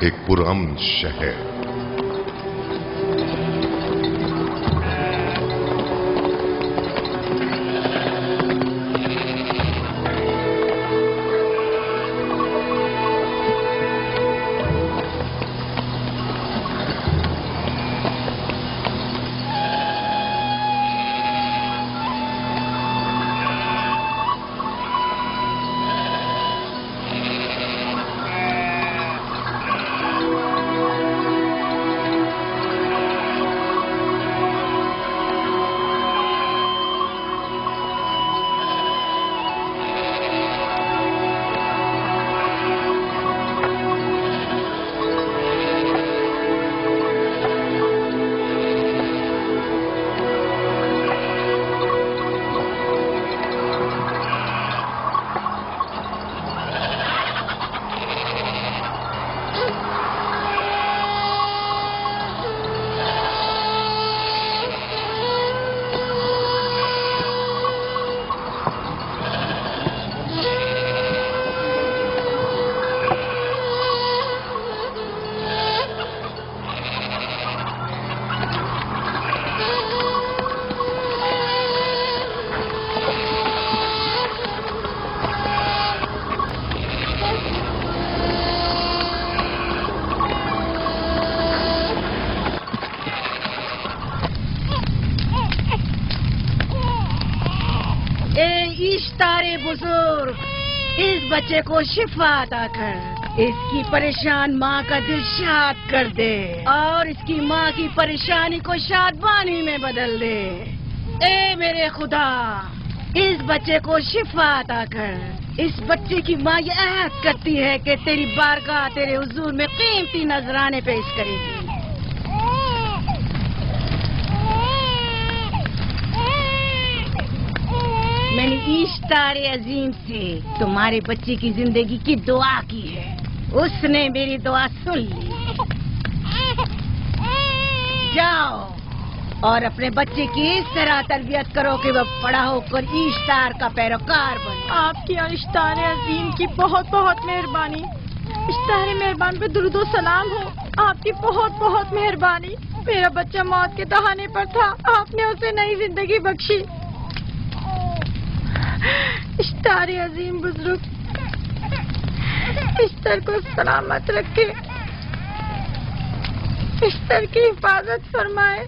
ایک پرامن شہر. اشتار بزرگ، اس بچے کو شفا عطا کر، اس کی پریشان ماں کا دل شاد کر دے اور اس کی ماں کی پریشانی کو شادمانی میں بدل دے. اے میرے خدا، اس بچے کو شفا عطا کر. اس بچے کی ماں یہ عہد کرتی ہے کہ تیری بارگاہ تیرے حضور میں قیمتی نذرانے پیش کرے گی. میں نے اشتار عظیم سے تمہارے بچے کی زندگی کی دعا کی ہے، اس نے میری دعا سن لی. جاؤ اور اپنے بچے کی اس طرح تربیت کرو کہ وہ بڑا ہو کر اشتار کا پیروکار بنے. آپ کی اور اشتار عظیم کی بہت بہت مہربانی. اشتار مہربان پہ درود و سلام ہو. آپ کی بہت بہت مہربانی. میرا بچہ موت کے دہانے پر تھا، آپ نے اسے نئی زندگی بخشی. اشتار عظیم بزرگ اشتر کو سلامت رکھے، اشتر کی حفاظت فرمائے.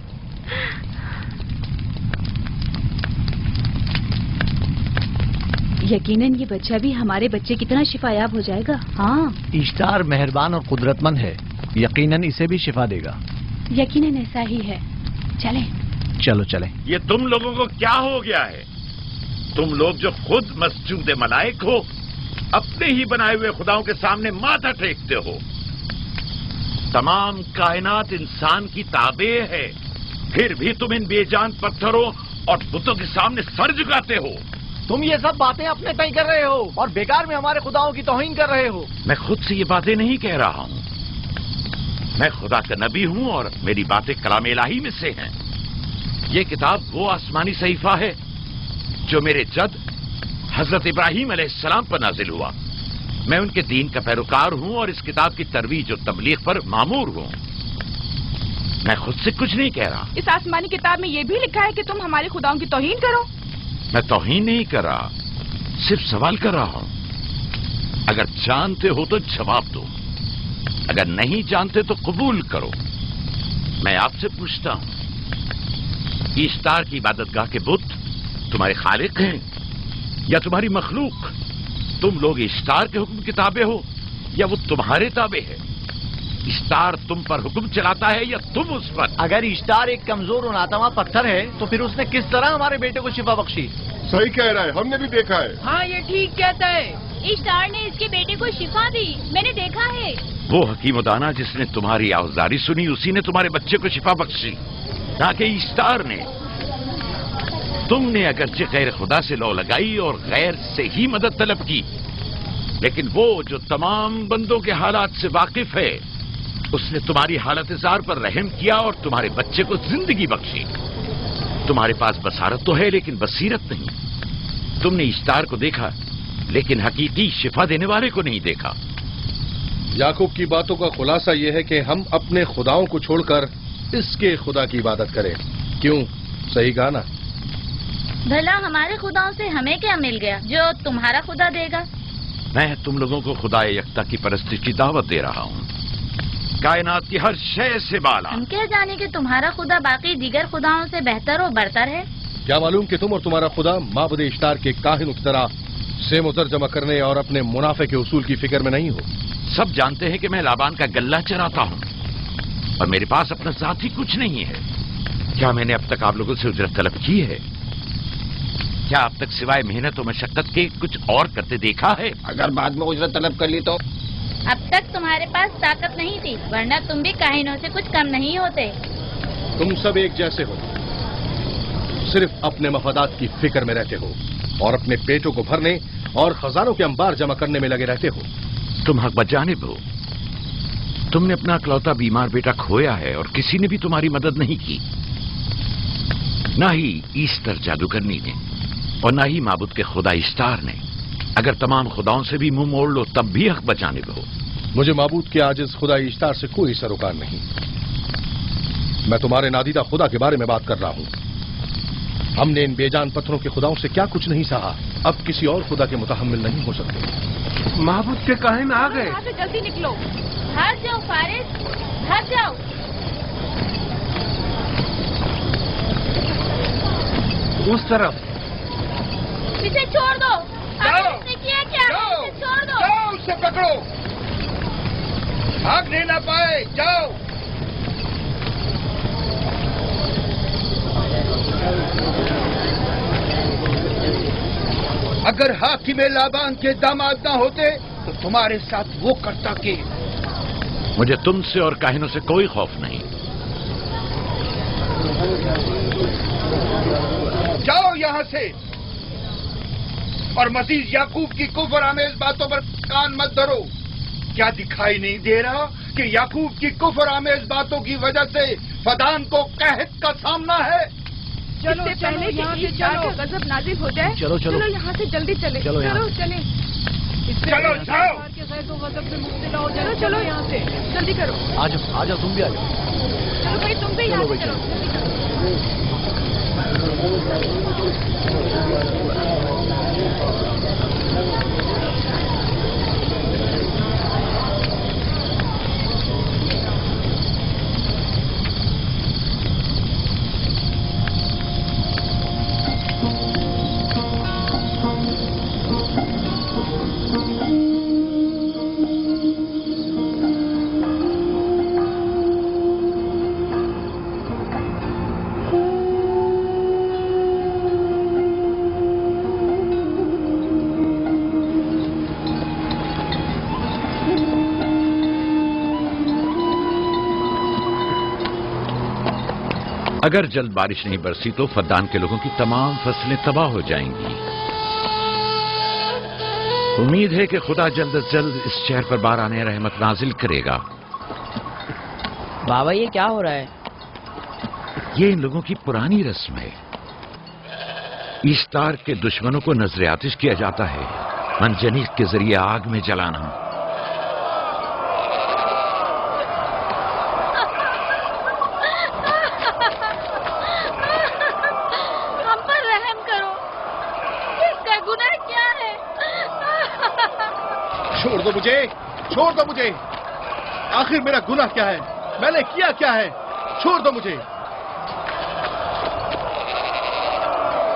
یقیناً یہ بچہ بھی ہمارے بچے کی طرح شفا یاب ہو جائے گا. ہاں، اشتار مہربان اور قدرت مند ہے، یقیناً اسے بھی شفا دے گا. یقیناً ایسا ہی ہے. چلیں. چلو چلیں. یہ تم لوگوں کو کیا ہو گیا ہے؟ تم لوگ جو خود مسجود ملائک ہو، اپنے ہی بنائے ہوئے خداؤں کے سامنے ماتھا ٹیکتے ہو. تمام کائنات انسان کی تابع ہے، پھر بھی تم ان بے جان پتھروں اور بتوں کے سامنے سر جھکاتے ہو. تم یہ سب باتیں اپنے تئیں کر رہے ہو اور بیکار میں ہمارے خداؤں کی توہین کر رہے ہو. میں خود سے یہ باتیں نہیں کہہ رہا ہوں، میں خدا کا نبی ہوں اور میری باتیں کلام الہی میں سے ہیں. یہ کتاب وہ آسمانی صحیفہ ہے جو میرے جد حضرت ابراہیم علیہ السلام پر نازل ہوا. میں ان کے دین کا پیروکار ہوں اور اس کتاب کی ترویج و تبلیغ پر مامور ہوں. میں خود سے کچھ نہیں کہہ رہا. اس آسمانی کتاب میں یہ بھی لکھا ہے کہ تم ہمارے خداؤں کی توہین کرو. میں توہین نہیں کر رہا، صرف سوال کر رہا ہوں. اگر جانتے ہو تو جواب دو، اگر نہیں جانتے تو قبول کرو. میں آپ سے پوچھتا ہوں، اشتار کی عبادت گاہ کے بت تمہارے خالق ہیں یا تمہاری مخلوق؟ تم لوگ اشتار کے حکم کے تابع ہو یا وہ تمہارے تابع ہے؟ اشتار تم پر حکم چلاتا ہے یا تم اس پر؟ اگر اشتار ایک کمزور اور ناتواں پتھر ہے تو پھر اس نے کس طرح ہمارے بیٹے کو شفا بخشی؟ صحیح کہہ رہا ہے، ہم نے بھی دیکھا ہے. ہاں، یہ ٹھیک کہتا ہے. اشتار نے اس کے بیٹے کو شفا دی، میں نے دیکھا ہے. وہ حکیم و دانا جس نے تمہاری آوازداری سنی، اسی نے تمہارے بچے کو شفا بخشی، نہ کہ اشتار نے. تم نے اگرچہ غیر خدا سے لو لگائی اور غیر سے ہی مدد طلب کی، لیکن وہ جو تمام بندوں کے حالات سے واقف ہے، اس نے تمہاری حالت زار پر رحم کیا اور تمہارے بچے کو زندگی بخشی. تمہارے پاس بصارت تو ہے لیکن بصیرت نہیں. تم نے اشتار کو دیکھا لیکن حقیقی شفا دینے والے کو نہیں دیکھا. याकूब की बातों का खुलासा ये है कि हम अपने खुदाओं को छोड़कर इसके खुदा की इबादत करें। क्यों? सही कहा ना? भला हमारे खुदाओं से हमें क्या मिल गया जो तुम्हारा खुदा देगा? मैं तुम लोगों को खुदा यकता की परस्ती की दावत दे रहा हूँ, कायनात की हर शय से बाला। हम क्या जाने कि तुम्हारा खुदा बाकी दीगर खुदाओं से बेहतर और बरतर है? क्या मालूम कि तुम और तुम्हारा खुदा माबुद इश्तार के काहिनों की तरह सेम उतर जमा करने और अपने मुनाफे के उसूल की फिक्र में नहीं हो। सब जानते हैं कि मैं लाबान का गल्ला चराता हूँ और मेरे पास अपना साथी कुछ नहीं है। क्या मैंने अब तक आप लोगों से उजरत तलब की है? क्या अब तक सिवाय मेहनत और मशक्कत के कुछ और करते देखा है? अगर बाद में उजरत तलब कर ली तो? अब तक तुम्हारे पास ताकत नहीं थी, वरना तुम भी काहिनों से कुछ कम नहीं होते। तुम सब एक जैसे हो, सिर्फ अपने मफादात की फिक्र में रहते हो और अपने पेटों को भरने और खजानों के अंबार जमा करने में लगे रहते हो। तुम हक बजानिब हो। तुमने अपना इकलौता बीमार बेटा खोया है और किसी ने भी तुम्हारी मदद नहीं की, ना ही ईस्टर जादूगरनी ने और ना ही माबुद के खुदा इश्तार ने। अगर तमाम खुदाओं से भी मुंह मोड़ लो तब भी हक बजानिब हो। मुझे माबूद के आजिज खुदा इश्तार से कोई सरोकार नहीं। मैं तुम्हारे नादीदा खुदा के बारे में बात कर रहा हूं। हमने इन बेजान पत्थरों के खुदाओं से क्या कुछ नहीं सहा, अब किसी और खुदा के मुतहम्मिल नहीं हो सकते। महबूद के काहिन आ गए। यहाँ से जल्दी निकलो। भाग जाओ फारिस, भाग जाओ। उस तरफ इसे छोड़ दो। जाओ। आपने किया क्या? जाओ। इसे छोड़ दो। जाओ, उसे पकड़ो, भागने ना पाए। जाओ। अगर हाकिम लाबान के दामाद ना होते तो तुम्हारे साथ वो करता के। मुझे तुमसे और काहिनों से कोई खौफ नहीं। जाओ यहाँ से और मजीद याकूब की कुफर आमेज बातों पर कान मत धरो। क्या दिखाई नहीं दे रहा कि याकूब की कुफर आमेज बातों की वजह से फदान को कहत का सामना है? चलो पहले यहाँ से जाकर गजब नाजिल हो जाए। चलो, चलो। चलो यहाँ से जल्दी चले। चलो यहाँ। चलो चले। चलो, जाओ। तो गजब में मुब्तला हो जाए। चलो यहाँ से जल्दी करो। आ जाओ तुम भी आ जाओ। चलो भाई तुम भी यहाँ से चलो चलो। अगर जल्द बारिश नहीं बरसी तो फद्दान के लोगों की तमाम फसलें तबाह हो जाएंगी। उम्मीद है कि खुदा जल्द से जल्द इस शहर पर बाराने रहमत नाजिल करेगा। बाबा ये क्या हो रहा है? ये इन लोगों की पुरानी रस्म है। ईस्तार के दुश्मनों को नजर आतिश किया जाता है, मंजनीक के जरिए आग में जलाना। हम पर रहम करो, इसका गुनाह क्या है? छोड़ दो मुझे, छोड़ दो मुझे। आखिर मेरा गुनाह क्या है? मैंने किया क्या है? छोड़ दो मुझे।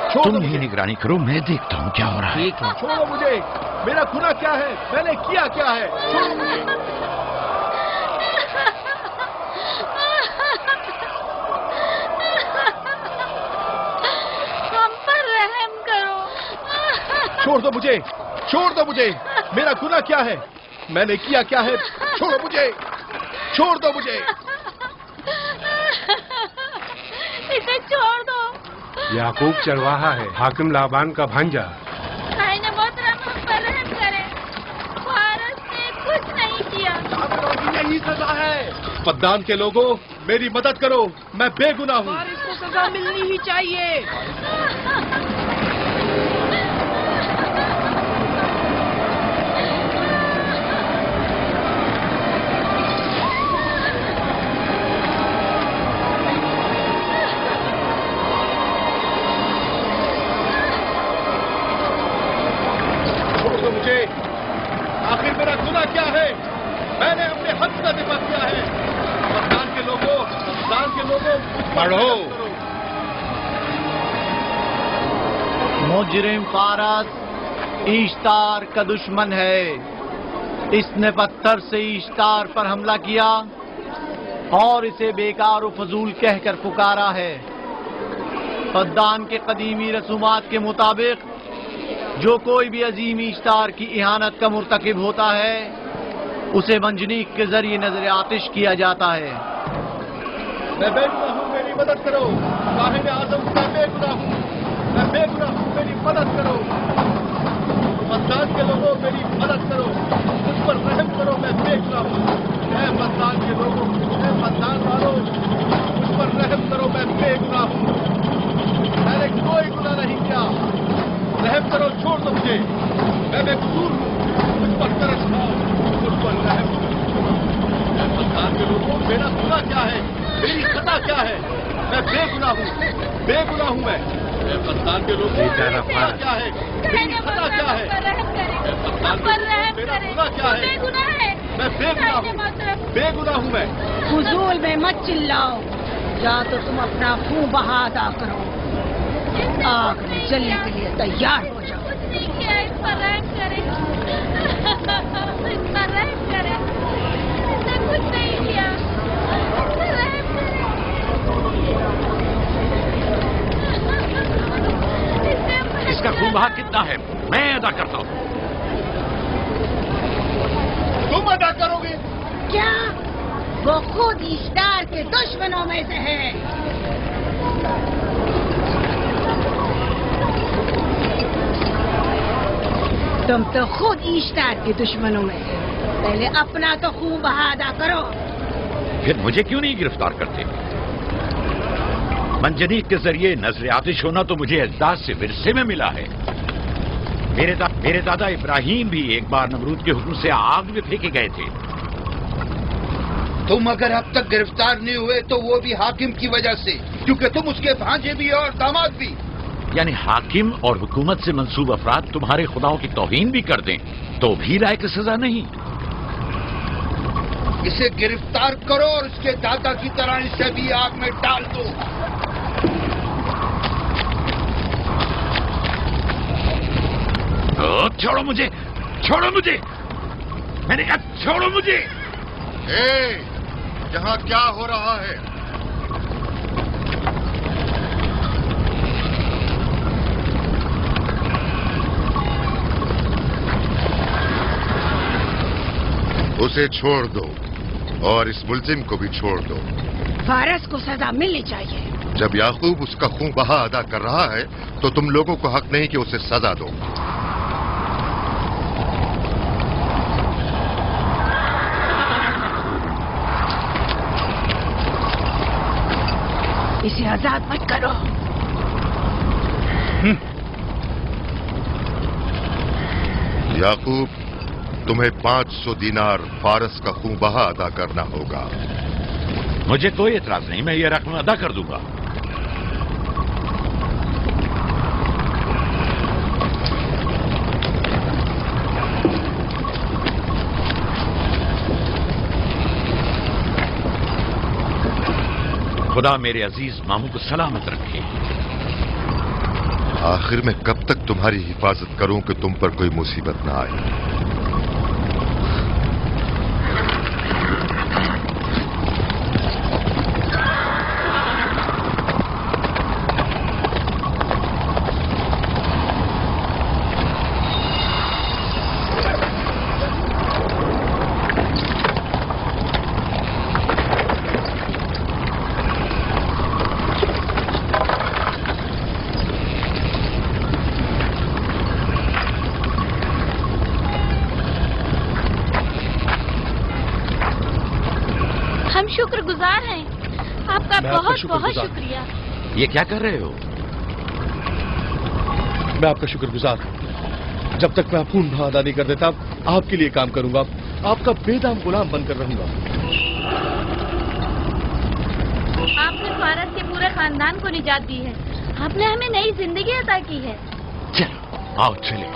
छोड़ दो तुम मुझे। ही निगरानी करो, मैं देखता हूँ क्या हो रहा है। ठीक है। छोड़ो मुझे। मेरा गुनाह क्या है? मैंने किया क्या है? छोड़ो मुझे। हम पर रहम करो। छोड़ दो मुझे, छोड़ दो मुझे। मेरा गुनाह क्या है? मैंने किया क्या है? छोड़ो मुझे, छोड़ दो मुझे। इसे छोड़ दो। याकूब चरवाहा है, हाकिम लाबान का भांजा। भाईने मोहतरम हम पर रहम करे। फारस ने कुछ नहीं किया। यही सजा है। फद्दान के लोगों, मेरी मदद करो, मैं बेगुनाह हूँ। और इसको सजा मिलनी ही चाहिए। आखिर मेरा गुनाह क्या है? मैंने अपने हक का दिफा किया है। पाकिस्तान के लोगों, पढ़ो। मुजरिम फारस इश्तार का दुश्मन है। इसने पत्थर से इश्तार पर हमला किया और इसे बेकार और फजूल कहकर पुकारा है। फद्दान के कदीमी रसूमात के मुताबिक जो कोई भी अजीम इश्तार की इहानत का मुर्तकिब होता है उसे मंजनीक के जरिए नजर आतिश किया जाता है। मैं बेगुनाह हूँ, मेरी मदद करो। साहिब आजम का बेगुनाह हूँ, मैं बेगुनाह हूँ, मेरी मदद करो। बगदाद के लोगों, मेरी मदद करो, मुझ पर रहम करो, मैं बेगुनाह हूँ। ऐ बगदाद के लोगों, ऐ बगदाद वालों, मुझ पर रहम करो, मैं बेगुनाह हूँ। मैंने कोई गुनाह नहीं किया, रहम करो, छोड़ दो मुझे। मैं बेकसूर हूँ, मुझ पर तरस खाओ, मुझ पर रहम करो। ऐ बगदाद के लोगों, मेरा गुनाह क्या है? मेरी सजा क्या है? मैं बेगुनाह हूँ, बेगुनाह हूँ मैं। बगदाद के लोगों, मेरा गुनाह क्या है? मेरी सजा क्या है? बगदाद के लोगों, मेरा गुनाह क्या है? मैं बेगुनाह हूँ, बेगुनाह हूँ मैं। फजूल में मत चिल्लाओ, या तो तुम अपना खून बहा अदा करो। आग में जलने के लिए तैयार हो जाओ। कुछ नहीं किया, इस पर रहम करें। इस पर रहम करें। इसने कुछ नहीं किया, इस पर रहम करें। इसका खून बहा कितना है मैं अदा करता हूँ। तुम अदा करोगे? क्या वो खुद इश्तार के दुश्मनों में से है? तुम तो खुद इश्तार के दुश्मनों में हो। पहले अपना तो खून बहा अदा करो। फिर मुझे क्यों नहीं गिरफ्तार करते? मंजनीक के जरिए नजर आतिश होना तो मुझे एजाज से विरसे में मिला है। मेरे दादा इब्राहिम भी एक बार नमरूद के हुक्म से आग में फेंके गए थे। तुम अगर अब तक गिरफ्तार नहीं हुए तो वो भी हाकिम की वजह से, क्योंकि तुम उसके भांजे भी और दामाद भी। यानी हाकिम और हुकूमत से मंसूब अफराद तुम्हारे खुदाओं की तौहीन भी कर दें तो भी राय की सजा नहीं। इसे गिरफ्तार करो और उसके दादा की तरह इसे भी आग में डाल दो। छोड़ो मुझे, छोड़ो मुझे, मैंने कहा छोड़ो मुझे। यहाँ क्या हो रहा है? उसे छोड़ दो और इस मुलजिम को भी छोड़ दो। फारस को सजा मिलनी चाहिए। जब याकूब उसका खून बहा अदा कर रहा है तो तुम लोगों को हक नहीं कि उसे सजा दो। इसे आजाद मत करो। याकूब, तुम्हें 500 दीनार फारस का खून बहा अदा करना होगा। मुझे कोई एतराज नहीं, मैं ये रकम अदा कर दूंगा। खुदा मेरे अजीज मामू को सलामत रखे। आखिर में कब तक तुम्हारी हिफाजत करूं कि तुम पर कोई मुसीबत ना आए? हम शुक्रगुजार हैं, आपका बहुत बहुत शुक्रिया। ये क्या कर रहे हो? मैं आपका शुक्रगुजार हूँ। जब तक मैं खून बहा अदा नहीं कर देता आपके लिए काम करूंगा, आपका बेदाम गुलाम बनकर रहूंगा। आपने फारस के पूरे खानदान को निजात दी है, आपने हमें नई जिंदगी अता की है। चलो आओ चले।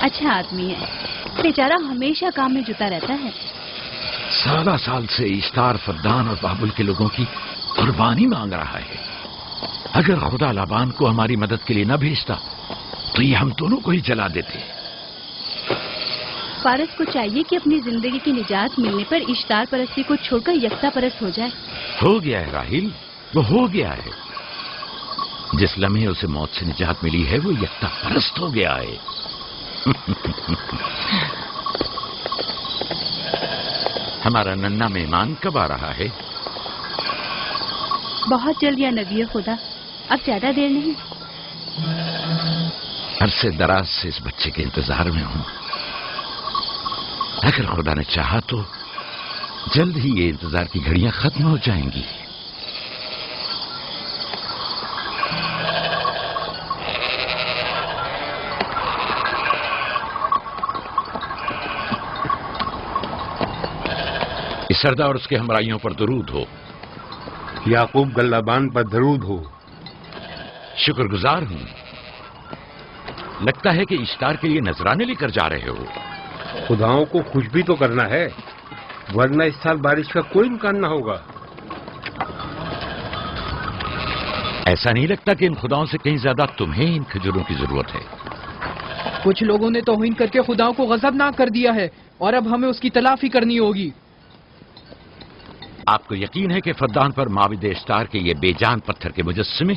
اچھا آدمی ہے، بیچارہ ہمیشہ کام میں جتا رہتا ہے. سالہ سال سے اشتار فدان اور بابل کے لوگوں کی قربانی مانگ رہا ہے. اگر خدا لابان کو ہماری مدد کے لیے نہ بھیجتا تو یہ ہم دونوں کو ہی جلا دیتے. فارس کو چاہیے کہ اپنی زندگی کی نجات ملنے پر اشتار پرستی کو چھوڑ کر یکتا پرست ہو جائے. ہو گیا ہے راہیل، وہ ہو گیا ہے. جس لمحے اسے موت سے نجات ملی ہے وہ یکتا پرست ہو گیا ہے. ہمارا ننھا مہمان کب آ رہا ہے؟ بہت جلد یا نبی خدا، اب زیادہ دیر نہیں. عرصے دراز سے اس بچے کے انتظار میں ہوں. اگر خدا نے چاہا تو جلد ہی یہ انتظار کی گھڑیاں ختم ہو جائیں گی. اس سردار اور اس کے ہمراہیوں پر درود ہو. یعقوب گلابان پر درود ہو. شکر گزار ہوں. لگتا ہے کہ اشتار کے لیے نذرانے لے کر جا رہے ہو. خداؤں کو خوش بھی تو کرنا ہے، ورنہ اس سال بارش کا کوئی امکان نہ ہوگا. ایسا نہیں لگتا کہ ان خداؤں سے کہیں زیادہ تمہیں ان کھجوروں کی ضرورت ہے؟ کچھ لوگوں نے توہین کر کے خداؤں کو غضبناک کر دیا ہے اور اب ہمیں اس کی تلافی کرنی ہوگی. آپ کو یقین ہے کہ فدان پر معبد اشتار کے یہ بے جان پتھر کے مجسمے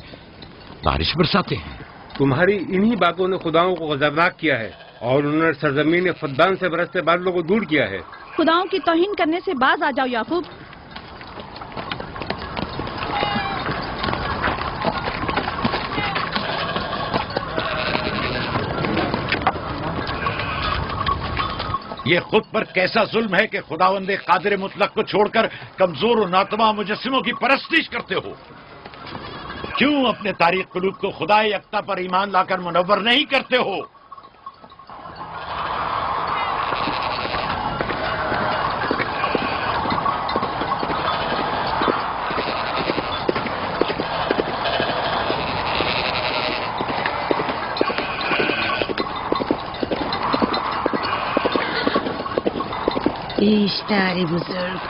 بارش برساتے ہیں؟ تمہاری انہی باتوں نے خداؤں کو غضبناک کیا ہے اور انہوں نے سرزمین فدان سے برستے بادلوں کو دور کیا ہے. خداؤں کی توہین کرنے سے باز آ جاؤ یعقوب. یہ خود پر کیسا ظلم ہے کہ خداوند قادر مطلق کو چھوڑ کر کمزور و ناتواں مجسموں کی پرستش کرتے ہو. کیوں اپنے تاریخ قلوب کو خدا یکتا پر ایمان لا کر منور نہیں کرتے ہو؟ اشتار بزرگ،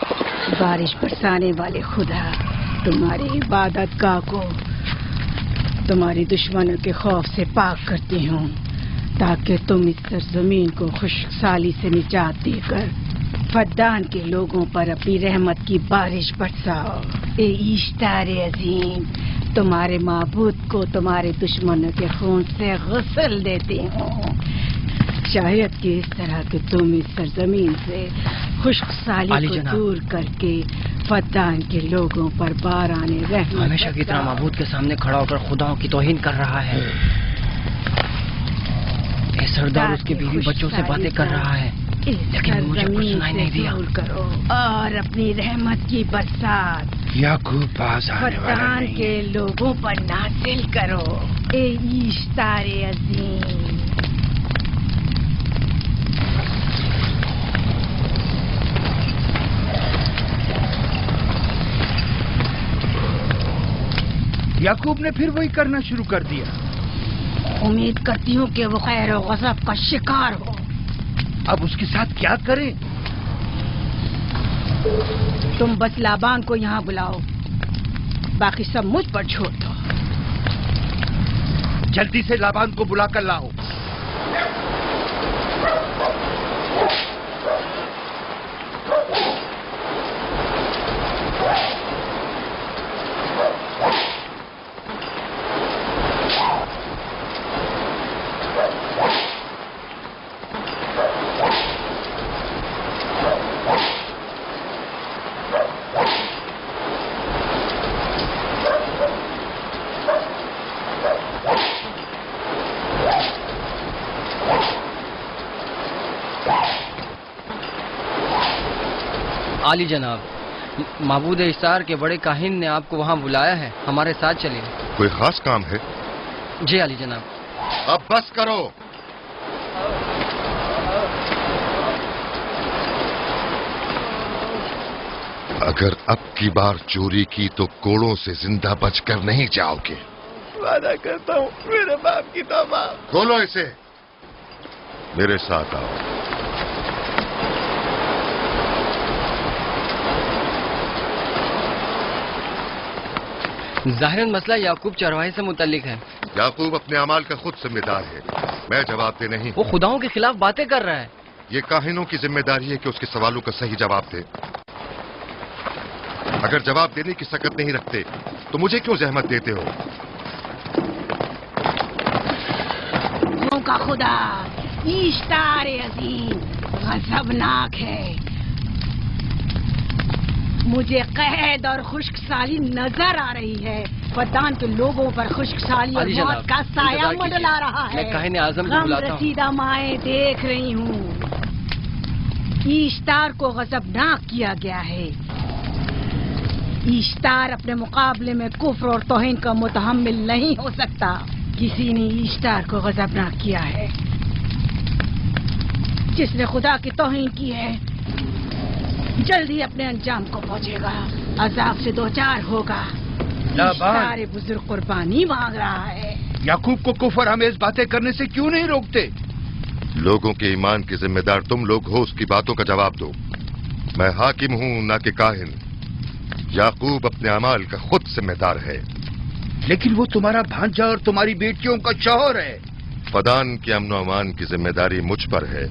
بارش برسانے والے خدا، تمہاری عبادت گاہ کو تمہاری دشمنوں کے خوف سے پاک کرتی ہوں تاکہ تم اس سرزمین کو خشک سالی سے نجات دے کر فدان کے لوگوں پر اپنی رحمت کی بارش برساؤ. اے اشتار عظیم، تمہارے معبود کو تمہارے دشمنوں کے خون سے غسل دیتی ہوں. شاید کہ اس طرح کہ تم اس سرزمین سے خشک سالی کو دور کر کے فدان کے لوگوں پر باران رحمت ہمیشہ کی طرح معبود کے سامنے کھڑا ہو کر خداؤں کی توہین کر رہا ہے. اے سردار اس کے بیوی بچوں سے باتیں کر رہا ہے لیکن مجھے کچھ سنائی نہیں دیا. کرو اور اپنی رحمت کی برسات یعقوب باز آنے والا فدان نہیں. کے لوگوں پر نازل کرو. اے اشتار عظیم، یعقوب نے پھر وہی کرنا شروع کر دیا. امید کرتی ہوں کہ وہ خیر و غضب کا شکار ہو. اب اس کے ساتھ کیا کریں؟ تم بس لابان کو یہاں بلاؤ، باقی سب مجھ پر چھوڑ دو. جلدی سے لابان کو بلا کر لاؤ. عالی جناب، معبود اشتار کے بڑے کاہن نے آپ کو وہاں بلایا ہے، ہمارے ساتھ چلیں. کوئی خاص کام ہے؟ جی عالی جناب. اب بس کرو. اگر اب کی بار چوری کی تو کوڑوں سے زندہ بچ کر نہیں جاؤ گے. وعدہ کرتا ہوں میرے باپ کی توبہ. کھولو اسے. मेरे साथ आओ। ज़ाहिरन मसला याकूब चरवाहे से मुतल्लिक है। याकूब अपने अमाल का खुद जिम्मेदार है, मैं जवाब दे नहीं। वो खुदाओं के खिलाफ बातें कर रहा है। ये काहिनों की जिम्मेदारी है कि उसके सवालों का सही जवाब दे। अगर जवाब देने की सकत नहीं रखते तो मुझे क्यों जहमत देते हो? का खुदा इश्तार अजीम गजबनाक है। मुझे कैद और खुश्कसाली नजर आ रही है। फद्दान के लोगों पर खुश्कसाली और मौत का साया मंडला रहा है। मैं काहिन आज़म को बुलाता हूं। रसीदा माएँ देख रही हूँ। इश्तार को गजबनाक किया गया है। इश्तार अपने मुकाबले में कुफ्र और तौहीन का मुतहम्मिल नहीं हो सकता। किसी ने इश्तार को गजबनाक किया है। जिसने खुदा की तौहीन की है जल्दी अपने अंजाम को पहुंचेगा, अजाब से दो चार होगा। इश्तार बुजुर्ग कुर्बानी मांग रहा है। याकूब को कुफर हमें बातें करने से क्यों नहीं रोकते? लोगों के ईमान के जिम्मेदार तुम लोग हो, उसकी बातों का जवाब दो। मैं हाकिम हूं ना कि काहिन। याकूब अपने अमाल का खुद जिम्मेदार है। लेकिन वो तुम्हारा भांजा और तुम्हारी बेटियों का शौहर है। फदान के अमन अमान की जिम्मेदारी मुझ पर है।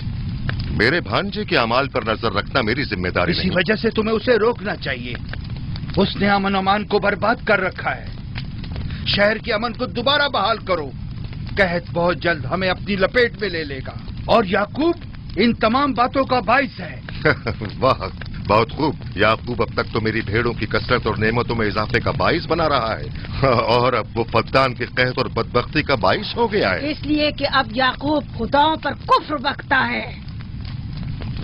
मेरे भांजे के अमाल पर नजर रखना मेरी जिम्मेदारी नहीं। इसी वजह से तुम्हें उसे रोकना चाहिए। उसने अमन अमान को बर्बाद कर रखा है। शहर के अमन को दोबारा बहाल करो। कहत बहुत जल्द हमें अपनी लपेट में ले लेगा और याकूब इन तमाम बातों का बाइस है। वाह, बहुत खूब। याकूब अब तक तो मेरी भेड़ों की कसरत और नेमतों में इजाफे का बाइस बना रहा है और अब वो फद्दान के कहत और बदबख्ती का बाइस हो गया है। इसलिए कि अब याकूब खुदाओं पर कुफ्र बकता है।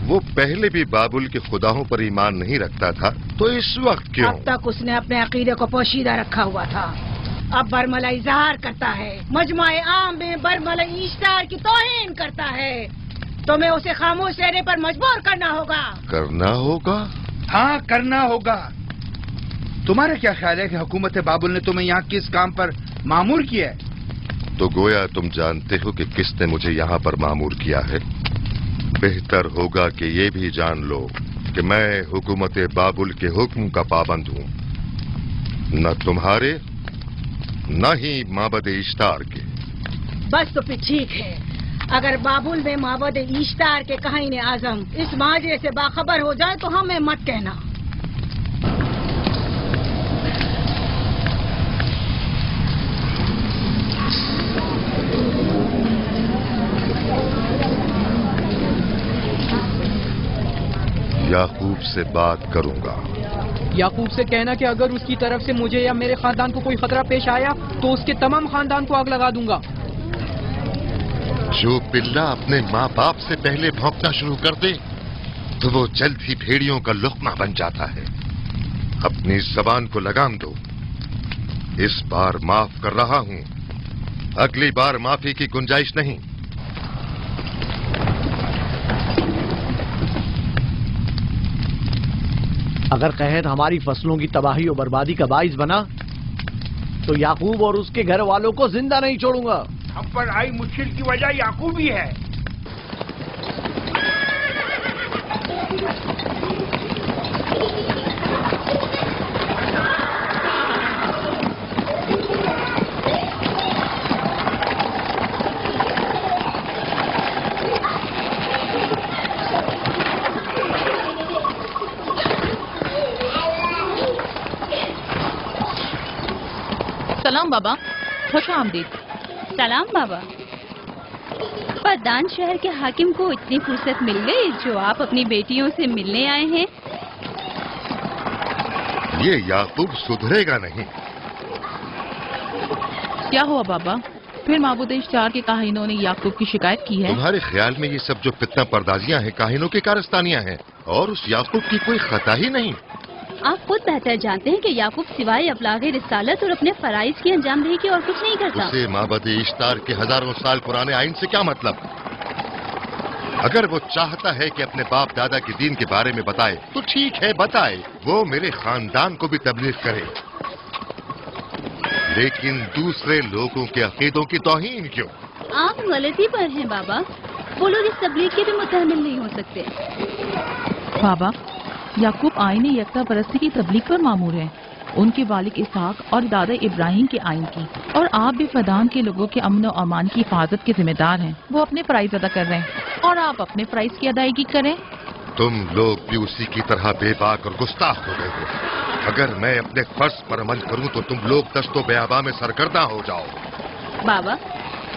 वो पहले भी बाबुल के खुदाओं पर ईमान नहीं रखता था, तो इस वक्त क्यों? अब तक उसने अपने अकीदे को पोशीदा रखा हुआ था। अब बरमला इजहार करता है, मजमाए आम में बरमला इश्तार की तौहीन करता है। तुम्हें उसे खामोश रहने पर मजबूर करना होगा। करना होगा? हाँ, करना होगा। तुम्हारा क्या ख्याल है कि हुकूमत बाबुल ने तुम्हें यहाँ किस काम पर मामूर किया है? तो गोया तुम जानते हो कि किसने मुझे यहाँ पर मामूर किया है। बेहतर होगा कि ये भी जान लो कि मैं हुकूमत बाबुल के हुक्म का पाबंद हूँ, न तुम्हारे न ही माबद इश्तार के। बस तो फिर ठीक है। अगर बाबुल में माबद इश्तार के काहिन आजम इस माजरे से बाखबर हो जाए तो हमें मत कहना। याकूब से बात करूंगा। याकूब से कहना कि अगर उसकी तरफ से मुझे या मेरे खानदान को कोई खतरा पेश आया तो उसके तमाम खानदान को आग लगा दूंगा। जो पिल्ला अपने माँ बाप से पहले भौंकना शुरू कर दे तो वो जल्द ही भेड़ियों का लुक़मा बन जाता है। अपनी जबान को लगाम दो। इस बार माफ कर रहा हूँ, अगली बार माफी की गुंजाइश नहीं। अगर कहत हमारी फसलों की तबाही और बर्बादी का बाइस बना तो याकूब और उसके घर वालों को जिंदा नहीं छोड़ूंगा। हम पर आई मुश्किल की वजह याकूब ही है। सलाम बाबा, खुश आमदीद। सलाम बाबा। फद्दान शहर के हाकिम को इतनी फुर्सत मिल गई जो आप अपनी बेटियों से मिलने आए हैं। ये याकूब सुधरेगा नहीं। क्या हुआ बाबा? फिर माबूद इश्तार के काहिनों ने याकूब की शिकायत की है? तुम्हारे ख्याल में ये सब जो फितना पर्दाजियां हैं काहिनों की कारस्तानियां हैं और उस याकूब की कोई खता ही नहीं। आप खुद बेहतर जानते हैं कि याकूब सिवाय अफलागे रिसालत और अपने फराइज की अंजामदही की और कुछ नहीं करता। उसे माबद इश्तार के हजारों साल पुराने आइन से क्या मतलब? अगर वो चाहता है कि अपने बाप दादा के दीन के बारे में बताए तो ठीक है, बताए। वो मेरे खानदान को भी तबलीग करे, लेकिन दूसरे लोगों के अकीदों की तौहीन क्यों? आप गलती पर हैं बाबा। वो लोग इस तबलीग के भी मुतहम्मिल नहीं हो सकते। बाबा, याकूब आईन यकता परस्ती की तबलीग पर मामूर हैं, उनके वालिद इसहाक और दादा इब्राहिम के आइन की, और आप भी फदान के लोगों के अमन और अमान की हिफाजत के जिम्मेदार हैं। वो अपने फराइज अदा कर रहे हैं और आप अपने फराइज की अदायगी करें। तुम लोग भी उसी की तरह बेबाक और गुस्ताख हो गए हो। अगर मैं अपने फर्ज पर अमल करूं तो तुम लोग दस्तो बेआबा में सरगर्दा हो जाओ। बाबा,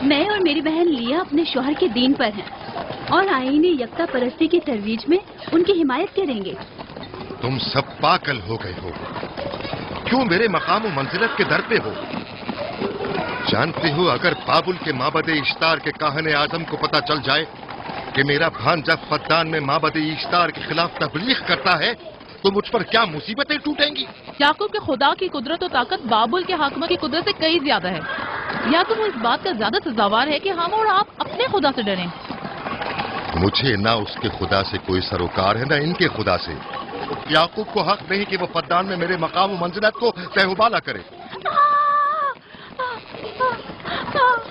मैं और मेरी बहन लिया अपने शौहर के दीन पर हैं और आईन यकता परस्ती की तरवीज में उनकी हिमायत करेंगे। तुम सब पागल हो गए हो। क्यों मेरे मकाम और मंजिलत के दर पे हो? जानते हो, अगर बाबुल के माबद इश्तार के काहने आजम को पता चल जाए कि मेरा भांजा फद्दान में माबद इश्तार के खिलाफ तबलीग करता है तो मुझ पर क्या मुसीबतें टूटेंगी। याकूब के खुदा की कुदरत और ताकत बाबुल के हाकिम की कुदरत से कई ज्यादा है। याकूब इस बात का ज्यादा सजावार है कि हम और आप अपने खुदा से डरें। मुझे ना उसके खुदा से कोई सरोकार है, ना इनके खुदा से। याकूब को हक नहीं कि वो फद्दान में मेरे मकाम और मंजिलत को तहबाला करे।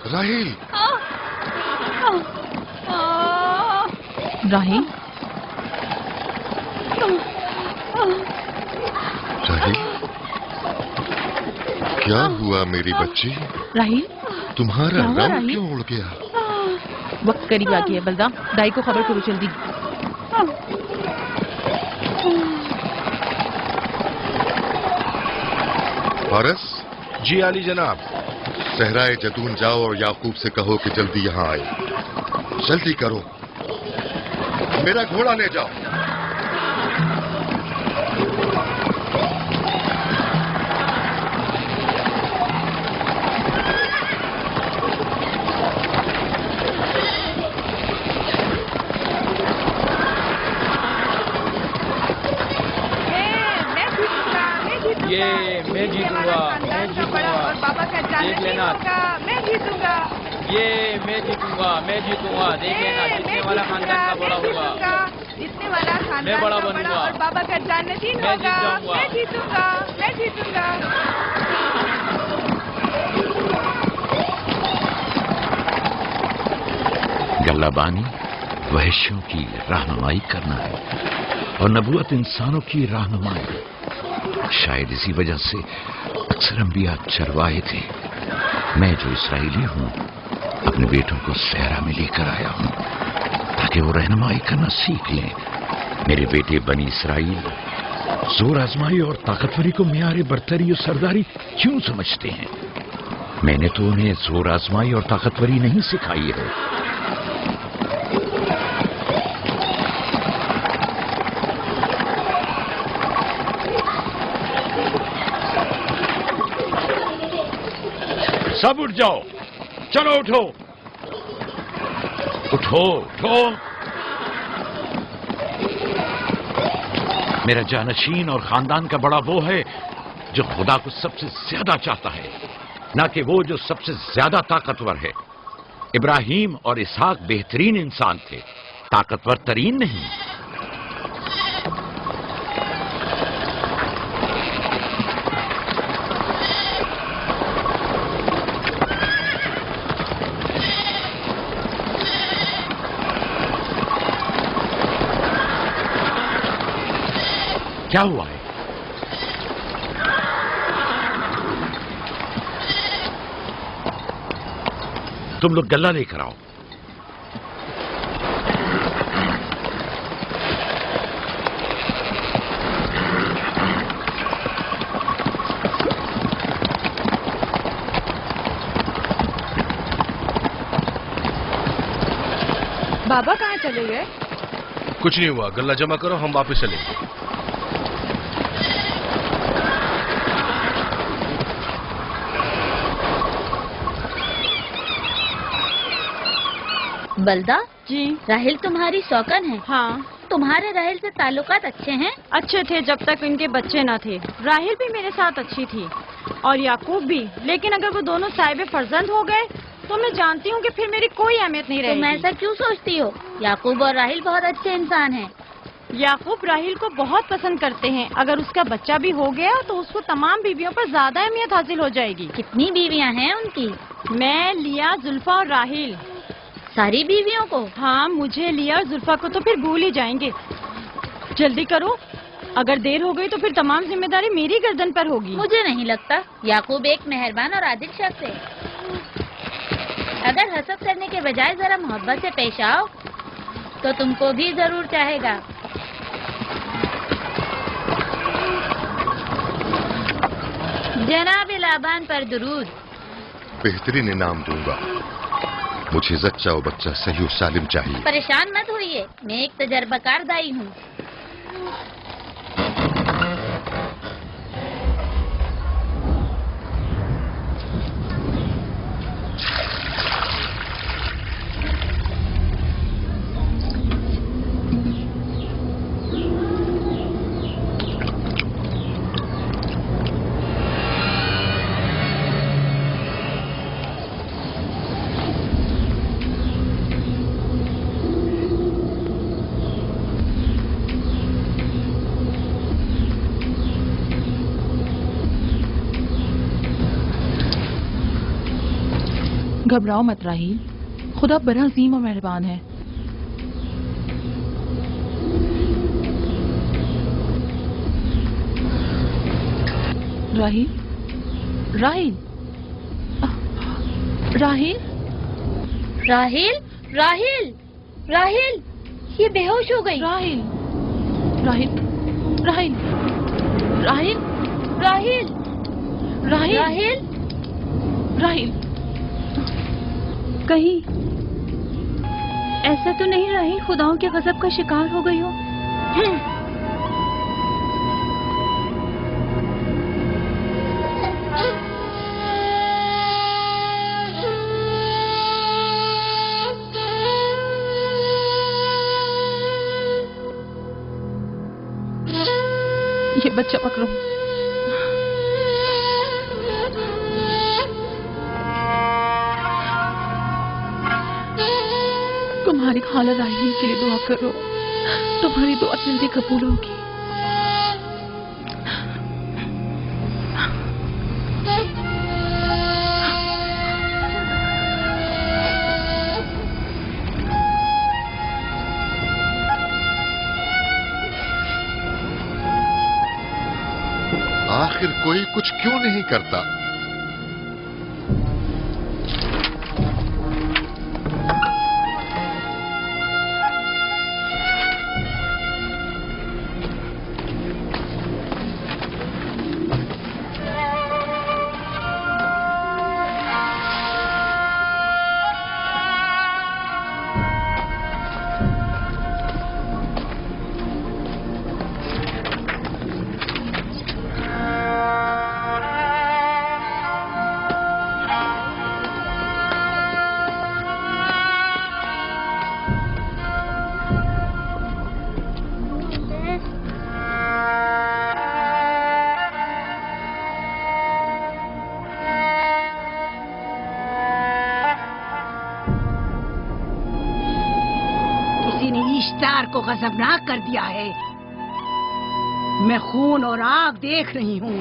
राहील, राहील, राहील, क्या हुआ मेरी बच्ची? राहील, तुम्हारा क्या हुआ, रंग राहील? क्यों उड़ गया? वक्त करीब आ गया है बलदा, दाई को खबर करो जल्दी। फारस? जी आली जनाब। सहराए जतून जाओ और याकूब से कहो कि जल्दी यहाँ आए। जल्दी करो, मेरा घोड़ा ले जाओ। ये मैं जीतूंगा, मैं जीतूंगा, बाबा का देख लेना। मैं जीतूंगा, ये मैं जीतूंगा, मैं जीतूंगा, देख लेना, जीतने वाला खानदान का बड़ा होगा। जीतने वाला खानदान मैं बड़ा का बनूंगा। और बाबा का जानतीन मैं होगा। जीत जाऊंगा। मैं जीतूंगा, मैं जीतूंगा। गल्लाबानी वहशियों की रहनुमाई करना है और नबूवत इंसानों की रहनुमाई। शायद इसी वजह से अक्सर अंबिया चरवाहे थे। मैं जो इसराइली हूँ अपने बेटों को सहरा में लेकर आया हूँ ताकि वो रहनुमाई करना सीख लें। मेरे बेटे बनी इसराइल जोर आजमाई और ताकतवरी को मियारे बरतरी और सरदारी क्यों समझते हैं? मैंने तो उन्हें जोर आजमाई और ताकतवरी नहीं सिखाई है। सब उठ जाओ, चलो उठो, उठो, उठो। मेरा जानशीन और खानदान का बड़ा वो है जो खुदा को सबसे ज्यादा चाहता है, ना कि वो जो सबसे ज्यादा ताकतवर है। इब्राहिम और इसहाक बेहतरीन इंसान थे, ताकतवर तरीन नहीं। क्या हुआ है? तुम लोग गल्ला लेकर आओ। बाबा कहाँ चले गए? कुछ नहीं हुआ, गल्ला जमा करो, हम वापस चलेंगे। बलदा जी। राहिल तुम्हारी शौकन है। हाँ। तुम्हारे राहिल से ताल्लुकात अच्छे हैं? अच्छे थे जब तक इनके बच्चे न थे। राहिल भी मेरे साथ अच्छी थी और याकूब भी, लेकिन अगर वो दोनों साहिब फर्जंद हो गए तो मैं जानती हूँ कि फिर मेरी कोई अहमियत नहीं रहेगी। तुम ऐसा क्यों सोचती हो? याकूब और राहिल बहुत अच्छे इंसान हैं। याकूब राहिल को बहुत पसंद करते हैं। अगर उसका बच्चा भी हो गया तो उसको तमाम बीवियों पर ज्यादा अहमियत हासिल हो जाएगी। कितनी बीवियाँ हैं उनकी? मैं, लिया, जुल्फा और राहिल। सारी बीवियों को? हाँ, मुझे लिया और जुल्फा को तो फिर भूल ही जाएंगे। जल्दी करो, अगर देर हो गई तो फिर तमाम जिम्मेदारी मेरी गर्दन पर होगी। मुझे नहीं लगता। याकूब एक मेहरबान और आदिल शख्स है। अगर हसद करने के बजाय जरा मोहब्बत से पेश आओ तो तुमको भी जरूर चाहेगा। जनाब लाबान पर दुरूद। बेहतरीन इनाम दूंगा। मुझे जच्चा और बच्चा सही और सालिम चाहिए। परेशान मत होइए, मैं एक तजर्बाकार दाई हूँ। घबराओ मत राहील, खुदा बड़ा अजीम और मेहरबान है। राहील, राहील, राहील, राहील, राहील, राहील, ये बेहोश हो गई। राहील, राहील, राहील, राहील, राहील, राहील, राहील, राहील, कहीं ऐसा तो नहीं राहील खुदाओं के गजब का शिकार हो गई हो? ये बच्चा पकड़ो। तुम्हारी खाला राहील के लिए दुआ करो, तुम्हारी दुआ जल्दी कबूल होगी। आखिर कोई कुछ क्यों नहीं करता? इश्तार को गजबनाक कर दिया है। मैं खून और आग देख रही हूँ।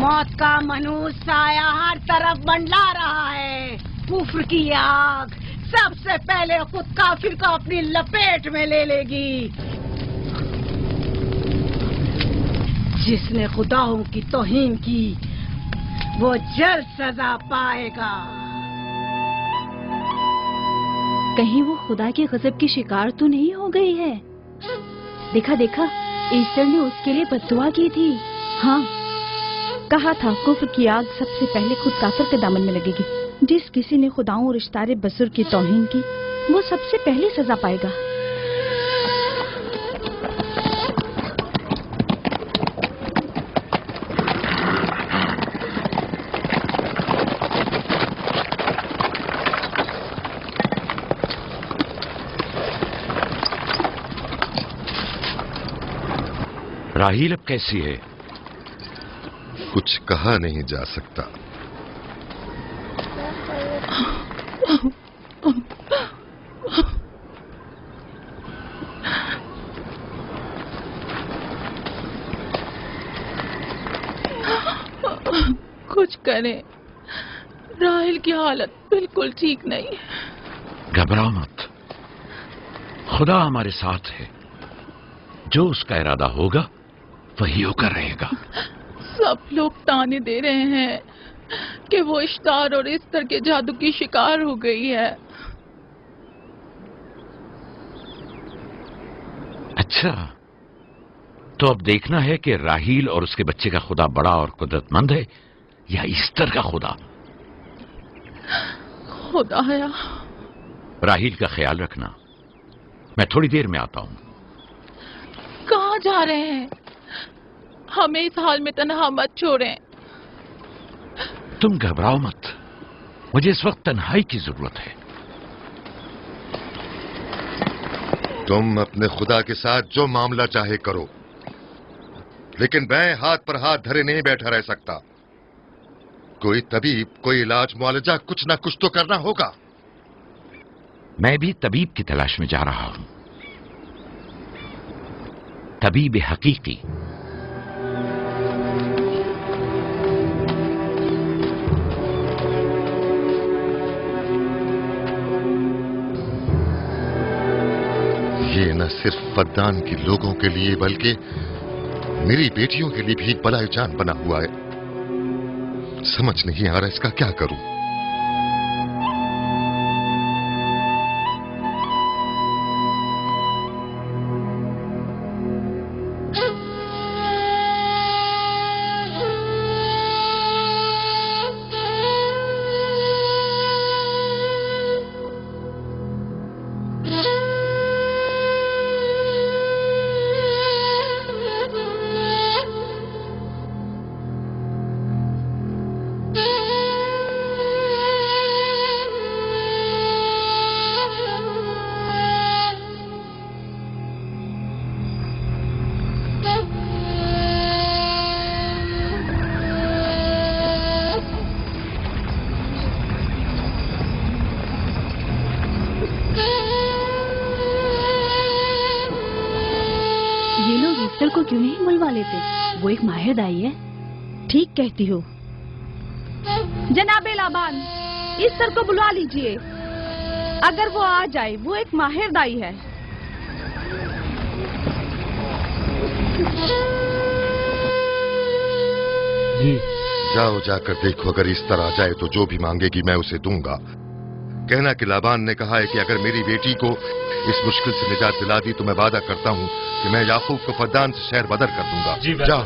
मौत का मनूस साया हर तरफ मंडला रहा है। कुफ्र की आग सबसे पहले खुद काफिर को अपनी लपेट में ले लेगी। जिसने खुदाओं की तौहीन की वो जल्द सजा पाएगा। कहीं वो खुदा के गजब की शिकार तो नहीं हो गई है? देखा देखा, ईस्टर ने उसके लिए बद्दुआ की थी। हाँ, कहा था कुफ्र की आग सबसे पहले खुद काफिर के दामन में लगेगी। जिस किसी ने खुदाओं और इश्तारे बजुर्ग की तौहीन की वो सबसे पहले सजा पाएगा। राहील अब कैसी है? कुछ कहा नहीं जा सकता। कुछ करें, राहील की हालत बिल्कुल ठीक नहीं। घबराओ मत, खुदा हमारे साथ है। जो उसका इरादा होगा वही होकर रहेगा। सब लोग ताने दे रहे हैं कि वो इश्तार और इस्तर के जादू की शिकार हो गई है। अच्छा, तो अब देखना है कि राहील और उसके बच्चे का खुदा बड़ा और कुदरतमंद है या ईस्टर का खुदा। खुदाया, राहील का ख्याल रखना। मैं थोड़ी देर में आता हूं। कहाँ जा रहे हैं? हमें इस हाल में तन्हा मत छोड़ें। तुम घबराओ मत, मुझे इस वक्त तन्हाई की जरूरत है। तुम अपने खुदा के साथ जो मामला चाहे करो, लेकिन मैं हाथ पर हाथ धरे नहीं बैठा रह सकता। कोई तबीब, कोई इलाज, मुआलजा, कुछ ना कुछ तो करना होगा। मैं भी तबीब की तलाश में जा रहा हूं, तबीब हकीकी। ये न सिर्फ फद्दान के लोगों के लिए बल्कि मेरी बेटियों के लिए भी एक बलाए जान बना हुआ है। समझ नहीं आ रहा इसका क्या करूं। को क्यों नहीं बुलवा लेते? वो एक माहिर दाई है। ठीक कहती हो। जनाबे लाबान, इस सर को बुला लीजिए। अगर वो आ जाए, वो एक माहिर दाई है। जी। जाओ, जाकर देखो, अगर इस तरह आ जाए तो जो भी मांगेगी मैं उसे दूंगा। कहना कि लाबान ने कहा है कि अगर मेरी बेटी को इस मुश्किल से निजात दिला दी तो मैं वादा करता हूं कि मैं याकूब को फद्दान से शहर बदर कर दूंगा। जाओ।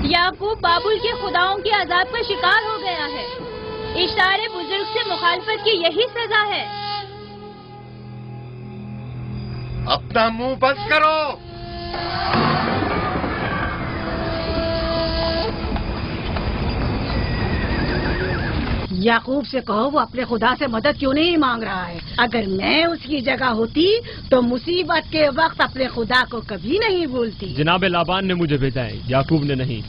याकूब बाबुल के खुदाओं के अजाब का शिकार हो गया है। इशारे बुजुर्ग से मुखालफत की यही सजा है। अपना मुंह बंद करो। याकूब से कहो वो अपने खुदा से मदद क्यों नहीं मांग रहा है। अगर मैं उसकी जगह होती तो मुसीबत के वक्त अपने खुदा को कभी नहीं भूलती। जनाब लाबान ने मुझे भेजा है, याकूब ने नहीं,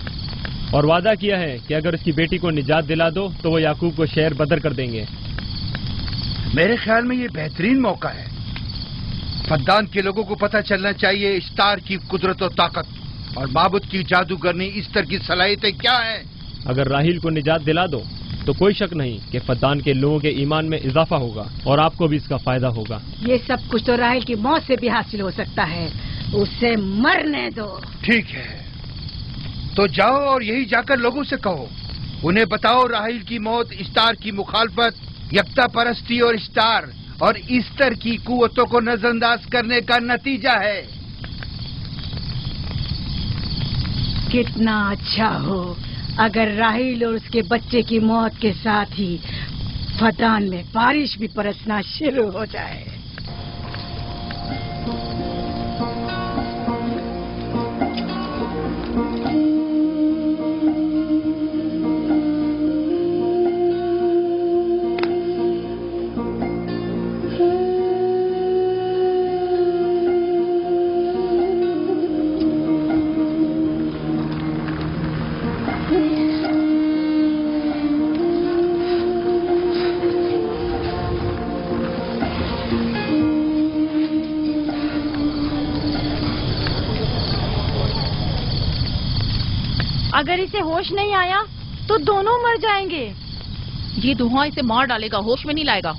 और वादा किया है कि अगर उसकी बेटी को निजात दिला दो तो वो याकूब को शहर बदर कर देंगे। मेरे ख्याल में ये बेहतरीन मौका है। फद्दान के लोगों को पता चलना चाहिए इश्तार की कुदरत और ताकत और बाबुत की जादूगरनी इस्तर की सलाहियतें क्या हैं। अगर राहील को निजात दिला दो तो कोई शक नहीं कि फद्दान के लोगों के ईमान में इजाफा होगा और आपको भी इसका फायदा होगा। ये सब कुछ तो राहील की मौत से भी हासिल हो सकता है। उसे मरने दो। ठीक है, तो जाओ और यही जाकर लोगों से कहो, उन्हें बताओ राहील की मौत इस्तार की मुखालफत, यकता परस्ती और इस्तार और इस्तर की कुव्वतों को नजरअंदाज करने का नतीजा है। कितना अच्छा हो अगर राहील और उसके बच्चे की मौत के साथ ही फद्दान में बारिश भी बरसना शुरू हो जाए। اگر اسے ہوش نہیں آیا تو دونوں مر جائیں گے. یہ دھواں اسے مار ڈالے گا، ہوش میں نہیں لائے گا.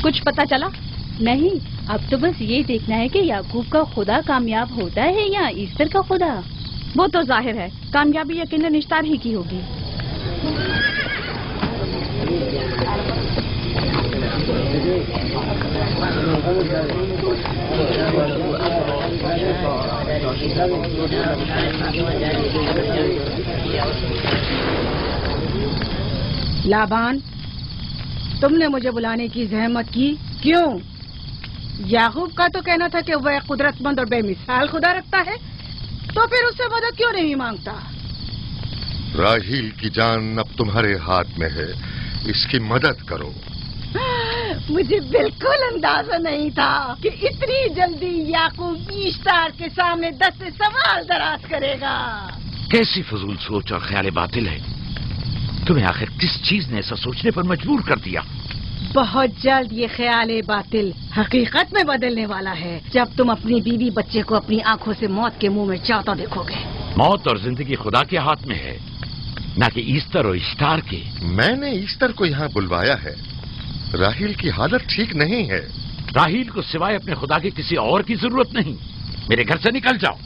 کچھ پتا چلا؟ نہیں، اب تو بس یہ دیکھنا ہے کہ یعقوب کا خدا کامیاب ہوتا ہے یا ایسٹر کا خدا. وہ تو ظاہر ہے کامیابی یقیناً اشتار ہی کی ہوگی. لابان، تم نے مجھے بلانے کی زحمت کی کیوں؟ یعقوب کا تو کہنا تھا کہ وہ ایک قدرت مند اور بے مثال خدا رکھتا ہے، تو پھر اس سے مدد کیوں نہیں مانگتا؟ راہیل کی جان اب تمہارے ہاتھ میں ہے، اس کی مدد کرو. مجھے بالکل اندازہ نہیں تھا کہ اتنی جلدی یعقوب اشتار کے سامنے 10 سوال دراز کرے گا. کیسی فضول سوچ اور خیال باطل ہے. تمہیں آخر کس چیز نے ایسا سوچنے پر مجبور کر دیا؟ بہت جلد یہ خیال باطل حقیقت میں بدلنے والا ہے جب تم اپنی بیوی بچے کو اپنی آنکھوں سے موت کے منہ میں جاتا دیکھو گے. موت اور زندگی خدا کے ہاتھ میں ہے، نہ کہ ایسٹر اور اشتار کے. میں نے ایسٹر کو یہاں بلوایا ہے. راہیل کی حالت ٹھیک نہیں ہے. راہیل کو سوائے اپنے خدا کے کسی اور کی ضرورت نہیں. میرے گھر سے نکل جاؤ.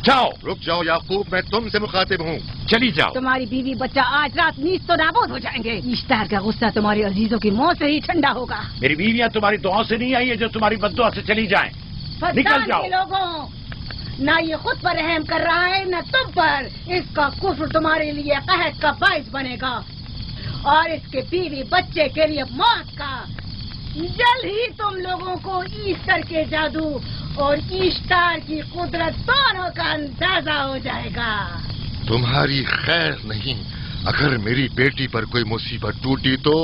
جاؤ. رک جاؤ یعقوب، میں تم سے مخاطب ہوں. چلی جاؤ. تمہاری بیوی بچہ آج رات نیز تو نابود ہو جائیں گے. اشتار کا غصہ تمہارے عزیزوں کی موت سے ہی ٹھنڈا ہوگا. میری بیویاں تمہاری دعاؤں سے نہیں آئی ہے جو تمہاری بددعا سے چلی جائیں. نکل جاؤ. لوگوں، نہ یہ خود پر رحم کر رہا ہے نہ تم پر. اس کا کفر تمہارے لیے قحط کا باعث بنے گا اور اس کے بیوی بچے کے لیے موت کا. جلد ہی تم لوگوں کو ایسٹر کے جادو اور اشتار کی قدرت دونوں کا اندازہ ہو جائے گا. تمہاری خیر نہیں. اگر میری بیٹی پر کوئی مصیبت ٹوٹی تو